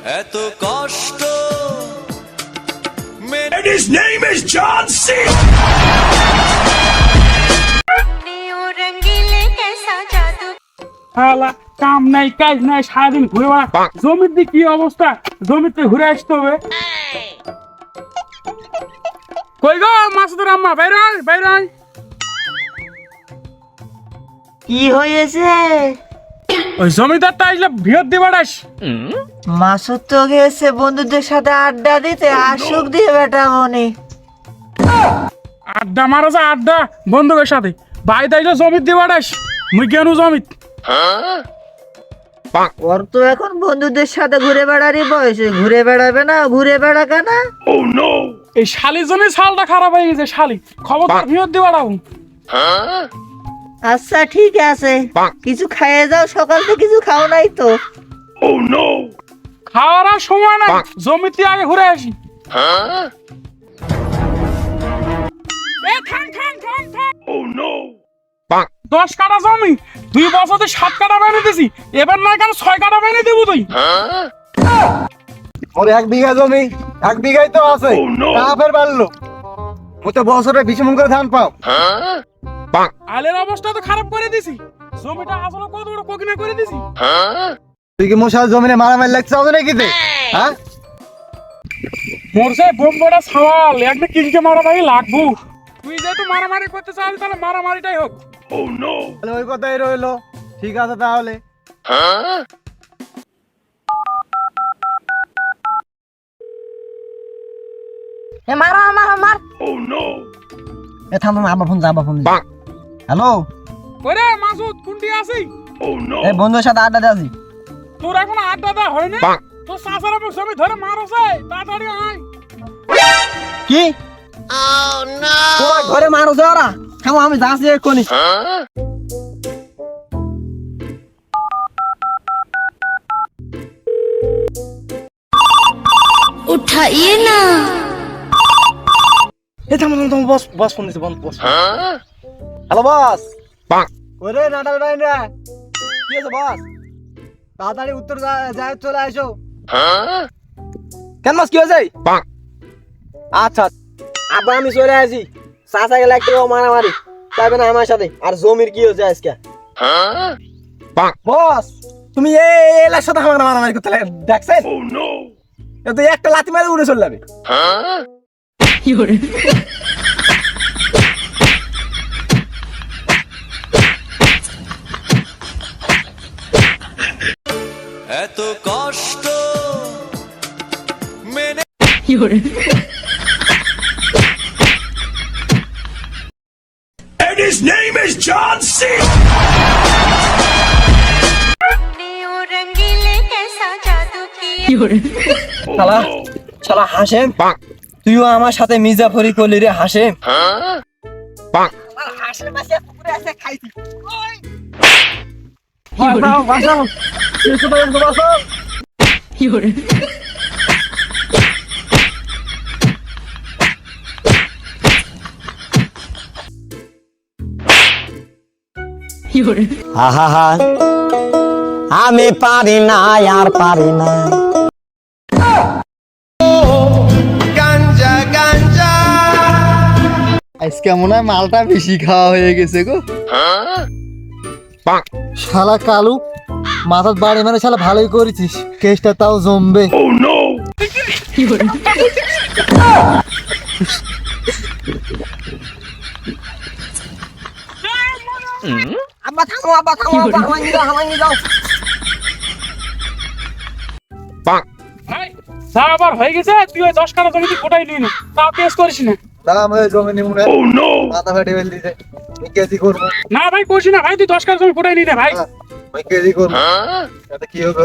এত কষ্ট And his name is John C. শালা কাম নাই কাজ নাই সারাদিন ঘুরে বেড়া জমির দিকে কি অবস্থা জমিতে ঘুরে আসতে হবে কই গো মাসুদের আম্মা বাইরে কি হয়েছে? ওই জমিদারটা আসলে ভিড় দিয়ে বেড়াস মাসুদ তো গেছে বন্ধুদের সাথে আড্ডা দিতে, আসুক দিয়ে বেটা মনে। আড্ডা মারা যা আড্ডা বন্ধুদের সাথে ভাই তাইলে জমিত দিয়ে বেড়াস মুই কেন জমিত ওর তো এখন বন্ধুদের সাথে ঘুরে বেড়ারই বয়সে, ঘুরে বেড়াবে না? ঘুরে বেড়া কেন? Oh no. এই শালির জন্য শালটা খারাপ হয়ে গেছে শালি খবরদার ভিড় দিয়ে বেড়াবো আচ্ছা ঠিক আছে, কিছু খাইয়ে যাও, সকাল থেকে কিছু খাও নাই তো। Oh no. খাওয়ার আর সময় না জমিতে আগে ঘুরে আসি থাম। Oh no. 10 কাঠা জমি 2 বছরে 7 কাঠা বেঁধে দিছি, এবার না কেন 6 কাঠা বেঁধে দেবো তুই ওর 1 বিঘা জমি 1 বিঘাই তো আছে কাফের বাড়লো ও তো বছরে 20 মণ করে ধান পাও আলের অবস্থা তো খারাপ করে দিছি, জমিটা আসলে কত বড় কোকিনা করে দিছি তুই কি মশাল জমিনে মারামারি লাগছে হবে নাকি তে হ্যাঁ মোরসে বোমবড়া সওয়াল একটা কিংকে মারা ভাই লাগবো, তুই যেহেতু মারামারি করতে চাস তাহলে মারামারিটাই হোক। Oh no. তাহলে ওই কথাই রইলো, ঠিক আছে তাহলে মার। Oh no. এ থাম আবার ফোন হ্যালো ওরে মাসুদ কুন্ডি আছি Oh no. এই বন্ধুর সাথে আড্ডা দিছি তোর এখন আড্ডা দা হয় না তোর সাসার উপর জমি ধরে মারছে তাড়াতাড়ি আয় কি তোমার ঘরে মারো যারা থামো আমি যাচ্ছি এক্ষুনি उठाइए ना। এই থামো বস ফোন দিছে বস হ্যালো বস ওরে নাটা নাই রে কি আছে বস তাড়াতাড়ি উত্তর যায় চলে আসো কেন বস কি হয়েছে আচ্ছা আবার আমি চলে আসি চাচা গেলে একটু মারামারি যাবে না আমার সাথে আর জমির কি হয়েছে আজকে বস তুমি এই এলার সাথে আমার মারামারি করতে দেখছেন Oh no. তো একটা লাথি মারে উড়ে চলে যাবে এত কষ্ট মেনে And his name is John C. শালা শালা হাসেম তুইও আমার সাথে মির্জাফরি করলি রে হাসেম হাসেম মাসে পুকুরে আছে খাইছি বাঁচাও বাঁচাও কিছু তো বাঁচাও আহা আমি পারি না আর পারি না আজকে মনে হয় মালটা বেশি খাওয়া হয়ে গেছে গো শালা কালু মাথার বাড়ি মানে শালা ভালোই করেছিস কেসটা তাও জমবে Oh no. আব্বা থামো হামাঙ্গি যাও ভাই যা আবার হয়ে গেছে তুই ওই 10 কাঠা জমিতে কোটাই নিয়ে নে তাও কেস করিস না দাম হয়ে জমি নিমুনে Oh no. মাথা ফেটে ফেল দিছে আমি কেজি করবো না ভাই করিস না ভাই তুই 10 কাঠা জমি কোটাই নিয়ে নে ভাই আমি কেজি করবো এটা কি হবে